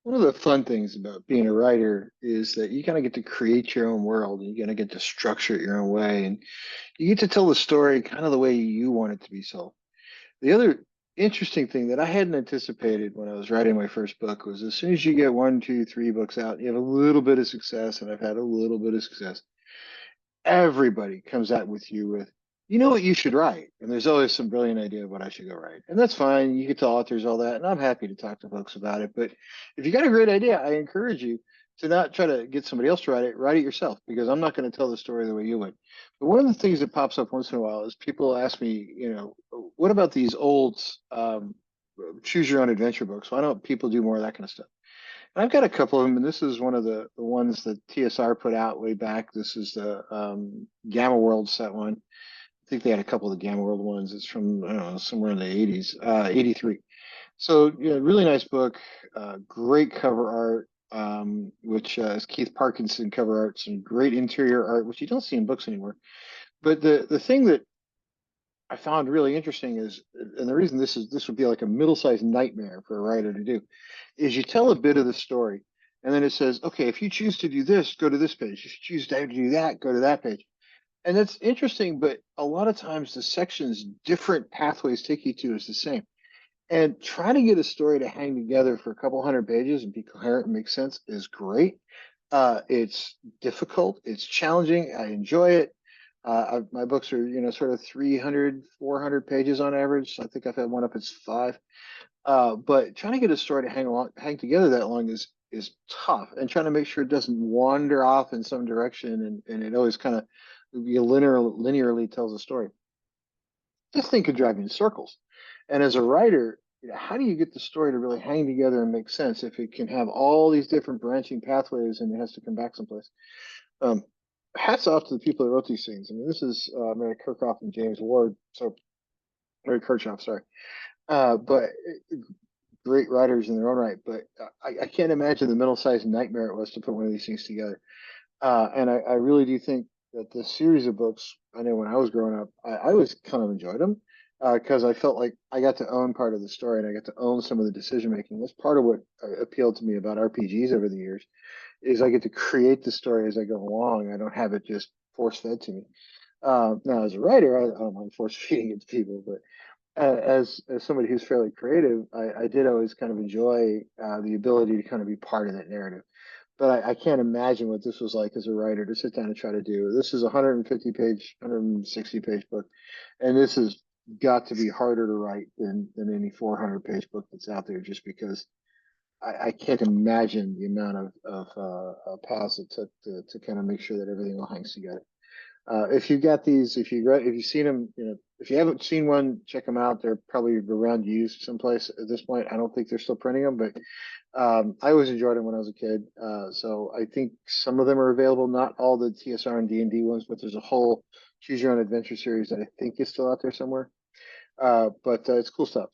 One of the fun things about being a writer is that you kind of get to create your own world and you kind of get to structure it your own way. And you get to tell the story kind of the way you want it to be told. The other interesting thing that I hadn't anticipated when I was writing my first book was as soon as you get one, two, three books out, you have a little bit of success, and I've had a little bit of success. Everybody comes out with you with, you know what you should write. And there's always some brilliant idea of what I should go write. And that's fine. You get to authors, all that. And I'm happy to talk to folks about it. But if you got a great idea, I encourage you to not try to get somebody else to write it yourself, because I'm not going to tell the story the way you would. But one of the things that pops up once in a while is people ask me, what about these old choose your own adventure books? Why don't people do more of that kind of stuff? I've got a couple of them, and this is one of the ones that TSR put out way back. This is the GammaWorld set one. I think they had a couple of the GammaWorld ones. It's from, I don't know, somewhere in the 80s, 83. So, really nice book, great cover art, which is Keith Parkinson cover art, some great interior art, which you don't see in books anymore. But the thing that I found really interesting is, and the reason this would be like a middle-sized nightmare for a writer to do, is you tell a bit of the story, and then it says, okay, if you choose to do this, go to this page. If you choose to do that, go to that page. And that's interesting, but a lot of times the sections different pathways take you to is the same. And trying to get a story to hang together for a couple hundred pages and be coherent and make sense is great. It's difficult, it's challenging. I enjoy it. My books are, sort of 300, 400 pages on average. I think I've had one up it's five. But trying to get a story to hang together that long is tough, and trying to make sure it doesn't wander off in some direction, and it always kind of linearly tells a story. This thing could drive you in circles. And as a writer, how do you get the story to really hang together and make sense if it can have all these different branching pathways and it has to come back someplace? Um, Hats off to the people that wrote these things. I mean, this is Mary Kirkhoff and James Ward. So Mary Kirchhoff, sorry. But great writers in their own right. But I can't imagine the middle-sized nightmare it was to put one of these things together. And I really do think that this series of books, I know when I was growing up, I always kind of enjoyed them because I felt like I got to own part of the story and I got to own some of the decision making. That's part of what appealed to me about RPGs over the years is I get to create the story as I go along. I don't have it just force fed to me. Now, as a writer, I don't mind force feeding it to people, but as somebody who's fairly creative, I did always kind of enjoy the ability to kind of be part of that narrative. But I can't imagine what this was like as a writer to sit down and try to do. This is a 150 page, 160 page book, and this has got to be harder to write than any 400 page book that's out there, just because I can't imagine the amount of paths it took to kind of make sure that everything all hangs together. If you got these, if you've seen them, if you haven't seen one, check them out. They're probably around used someplace at this point. I don't think they're still printing them, but I always enjoyed them when I was a kid. So I think some of them are available, not all the TSR and D&D ones, but there's a whole Choose Your Own Adventure series that I think is still out there somewhere. But it's cool stuff.